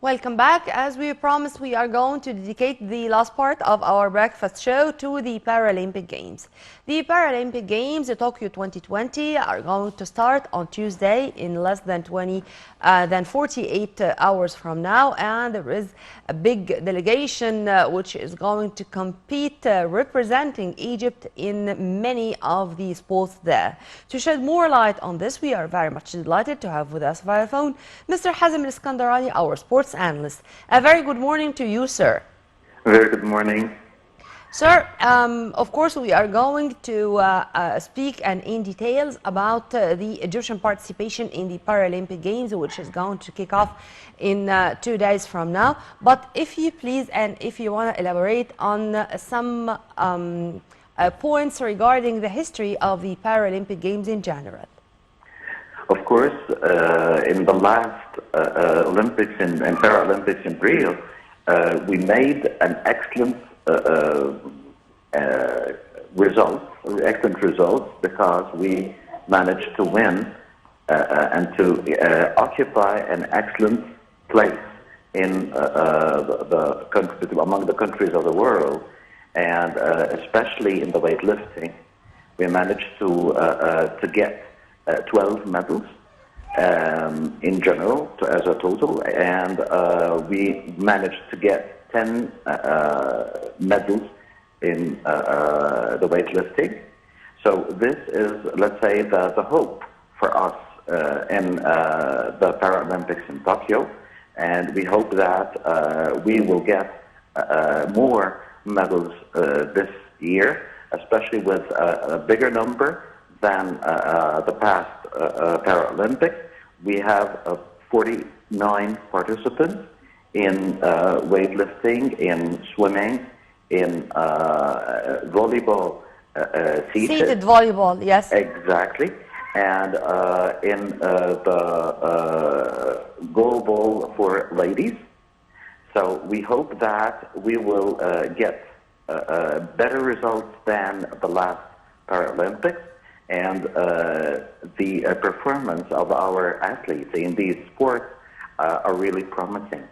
Welcome back. As we promised, we are going to dedicate the last part of our breakfast show to the Paralympic Games. The Paralympic Games, Tokyo 2020, are going to start on Tuesday in less than 48 hours from now, and there is a big delegation which is going to compete representing Egypt in many of the sports there. To shed more light on this, we are very much delighted to have with us via phone Mr. Hazem Askandarani, our sports analyst. A very good morning to you, sir. Very good morning. Sir, of course, we are going to speak and in details about the Egyptian participation in the Paralympic Games, which is going to kick off in 2 days from now. But if you please, and if you want to elaborate on some points regarding the history of the Paralympic Games in general. Of course, in the last Olympics and Paralympics in Rio, we made an excellent excellent results because we managed to win and to occupy an excellent place in the country, among the countries of the world, and especially in the weightlifting, we managed to get 12 medals in general as a total, and we managed to get 10 medals in the weightlifting. So this is, let's say, the hope for us in the Paralympics in Tokyo, and we hope that we will get more medals this year, especially with a bigger number than the past Paralympics. We have 49 participants in weightlifting, in swimming, in volleyball, seated volleyball, yes. Exactly. And in the goalball for ladies. So we hope that we will get better results than the last Paralympics. And the performance of our athletes in these sports are really promising.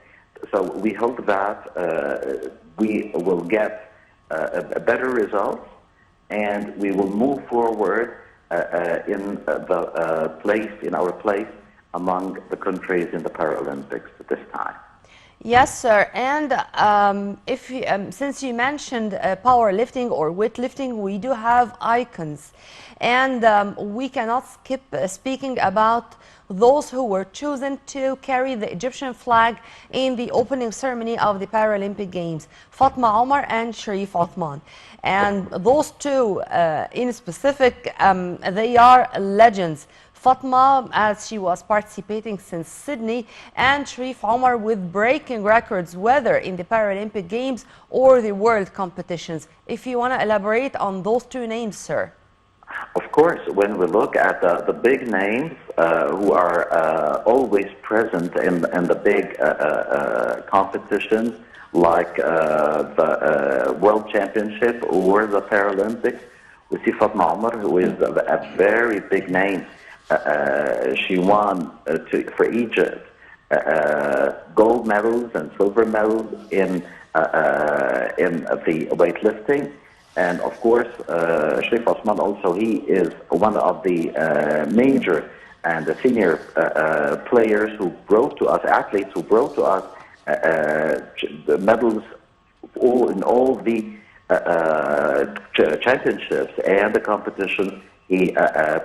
So we hope that we will get better results, and we will move forward in our place among the countries in the Paralympics at this time. Yes, sir. And since you mentioned powerlifting or weightlifting, we do have icons. And we cannot skip speaking about those who were chosen to carry the Egyptian flag in the opening ceremony of the Paralympic Games, Fatma Omar and Sharif Othman. And those two in specific, they are legends. Fatma, as she was participating since Sydney, and Sharif Omar with breaking records, whether in the Paralympic Games or the world competitions. If you want to elaborate on those two names, sir. Of course, when we look at the big names who are always present in the big competitions, like the World Championship or the Paralympics, we see Fatma Omar, who is a very big name. She won for Egypt gold medals and silver medals in the weightlifting, and of course Sharif Osman also, he is one of the major and the senior players who brought to us, athletes who brought to us the medals in all the championships and the competitions he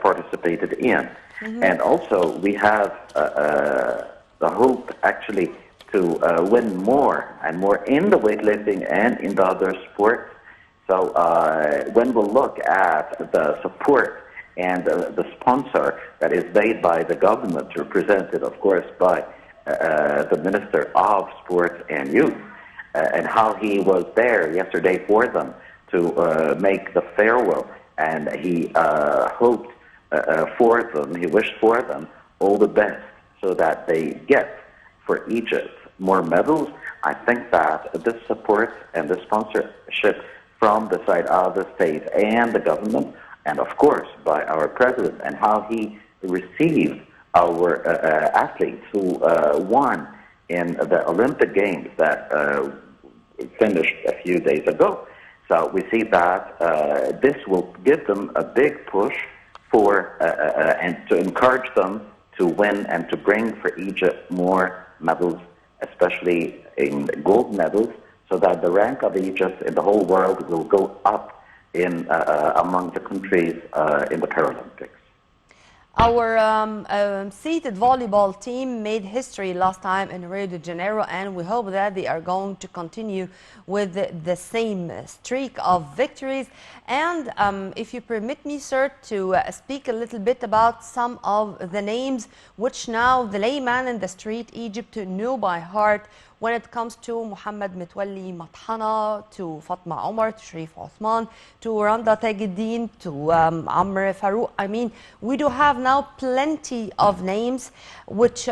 participated in. Mm-hmm. And also we have the hope actually to win more and more in the weightlifting and in the other sports. So when we look at the support and the sponsor that is made by the government, represented of course by the Minister of Sports and Youth, and how he was there yesterday for them to make the farewell, and he hoped for them, he wished for them all the best so that they get for Egypt more medals. I think that this support and the sponsorship from the side of the state and the government, and of course by our president, and how he received our athletes who won in the Olympic Games that finished a few days ago. So we see that this will give them a big push for and to encourage them to win and to bring for Egypt more medals, especially in gold medals, so that the rank of Egypt in the whole world will go up in among the countries in the Paralympics. Our seated volleyball team made history last time in Rio de Janeiro, and we hope that they are going to continue with the same streak of victories. And if you permit me, sir, to speak a little bit about some of the names which now the layman in the street Egypt know by heart, when it comes to Mohammed Mitwalli Mathana, to Fatma Omar, to Sharif Othman, to Randa Tajuddin, to Amr Farouk. I mean, we do have now plenty of names which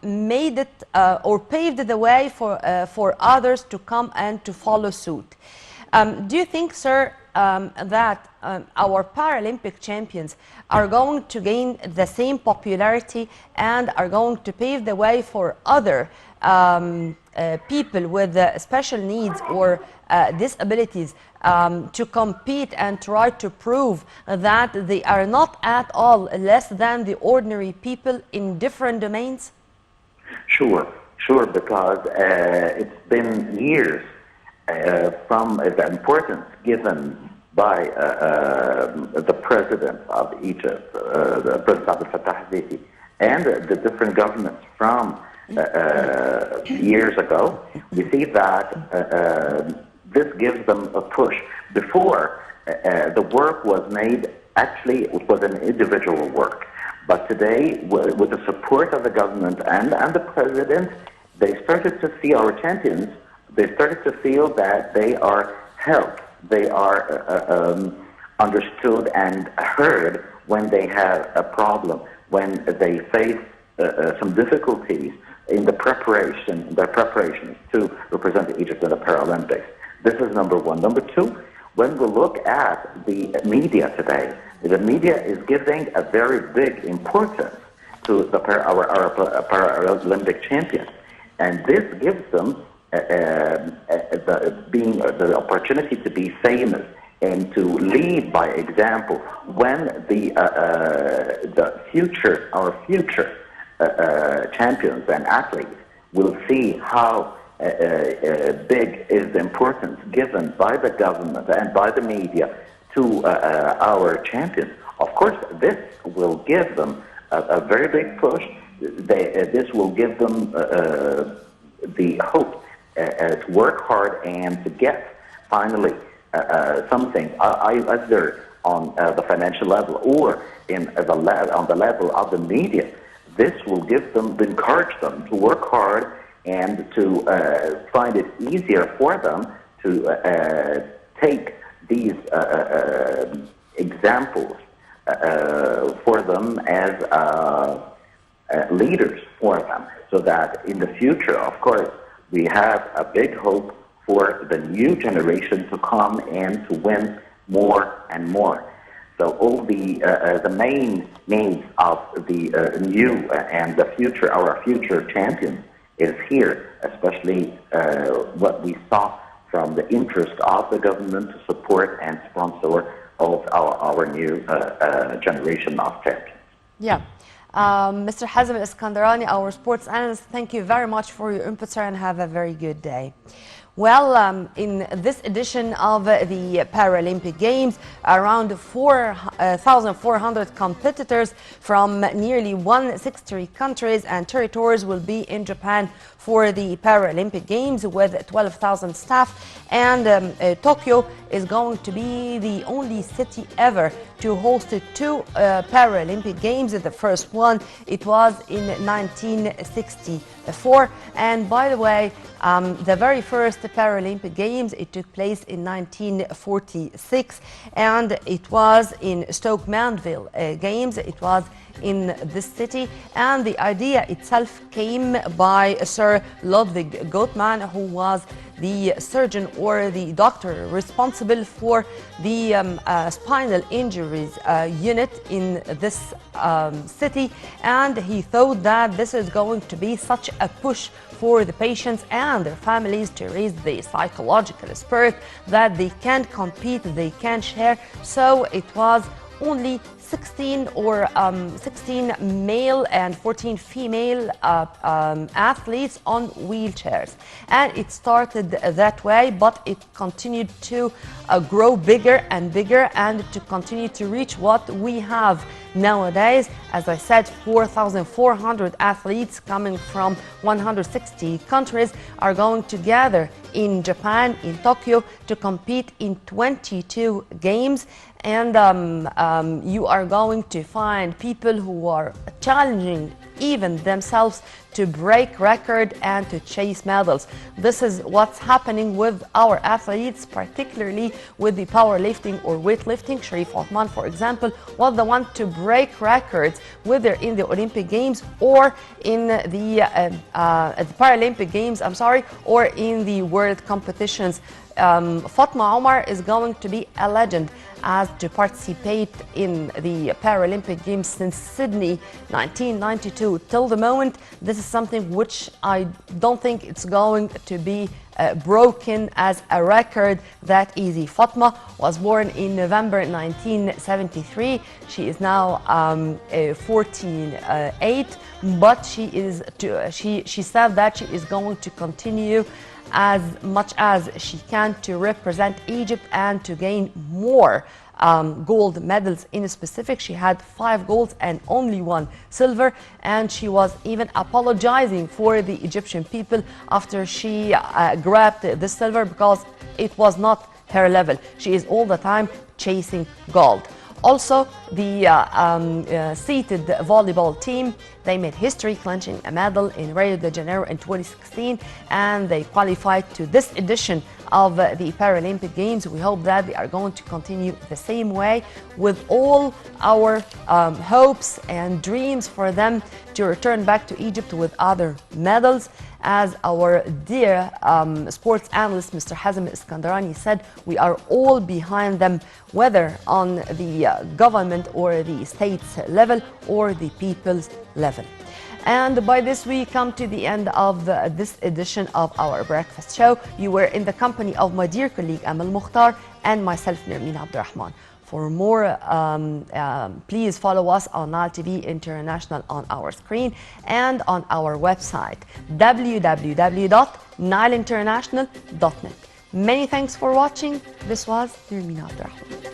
made it or paved the way for others to come and to follow suit. Do you think, sir, that our Paralympic champions are going to gain the same popularity and are going to pave the way for other people with special needs or disabilities to compete and try to prove that they are not at all less than the ordinary people in different domains? Sure, because it's been years from the importance given by the president of Egypt, the President Abdel Fattah al-Sisi, and the different governments from years ago. We see that this gives them a push. Before, the work was made, actually it was an individual work. But today, with the support of the government and the president, they started to see our champions, they started to feel that they are helped, they are understood and heard when they have a problem, when they face some difficulties in their preparations to represent Egypt in the Paralympics. This is number one. Number two, when we look at the media today, the media is giving a very big importance to our Paralympic champions, and this gives them the opportunity to be famous and to lead by example. When our future champions and athletes will see how big is the importance given by the government and by the media to our champions. Of course, this will give them a very big push. This will give them the hope to work hard and to get finally something either on the financial level or on the level of the media. This will encourage them to work hard and to find it easier for them to take these examples for them as leaders for them, so that in the future, of course, we have a big hope for the new generation to come and to win more and more. So all the main names of the new and the future, our future champions, is here, especially what we saw from the interest of the government to support and sponsor of our new generation of champions. Yeah. Mr. Hazem Askandarani, our sports analyst, thank you very much for your input, sir, and have a very good day. Well, in this edition of the Paralympic Games, around 4,400 competitors from nearly 160 countries and territories will be in Japan for the Paralympic Games with 12,000 staff. And Tokyo is going to be the only city ever to host two Paralympic Games. The first one, it was in 1964. And by the way, the very first Paralympic Games, it took place in 1946, and it was in Stoke Mandeville Games. It was in this city. And the idea itself came by Sir Ludwig Gottman, who was the surgeon or the doctor responsible for the spinal injuries unit in this city. And he thought that this is going to be such a push for the patients and their families to raise the psychological spirit that they can compete, they can share. So it was only 16 male and 14 female athletes on wheelchairs. And it started that way, but it continued to grow bigger and bigger and to continue to reach what we have nowadays. As I said, 4,400 athletes coming from 160 countries are going to gather in Japan, in Tokyo, to compete in 22 games. And you are going to find people who are challenging even themselves to break record and to chase medals. This is what's happening with our athletes, particularly with the powerlifting or weightlifting. Sharif Othman, for example, was the one to break records, whether in the Olympic Games or in the Paralympic Games, or in the world competitions. Fatma Omar is going to be a legend as to participate in the Paralympic Games since Sydney 1992 till the moment. This is something which I don't think it's going to be broken as a record that easy. Fatma was born in November 1973. She is now 48, but she said that she is going to continue as much as she can to represent Egypt and to gain more gold medals. In specific, she had 5 golds and only 1 silver, and she was even apologizing for the Egyptian people after she grabbed the silver because it was not her level. She is all the time chasing gold. Also, the seated volleyball team, they made history clinching a medal in Rio de Janeiro in 2016, and they qualified to this edition of the Paralympic Games. We hope that they are going to continue the same way, with all our hopes and dreams for them to return back to Egypt with other medals. As our dear sports analyst, Mr. Hazem Askandarani, said, we are all behind them, whether on the government or the state's level or the people's level. And by this, we come to the end of this edition of our breakfast show. You were in the company of my dear colleague Amal Mukhtar and myself, Nermeen Abdurrahman. For more, please follow us on Nile TV International on our screen and on our website, www.nileinternational.net. Many thanks for watching. This was Nermeen Abdurrahman.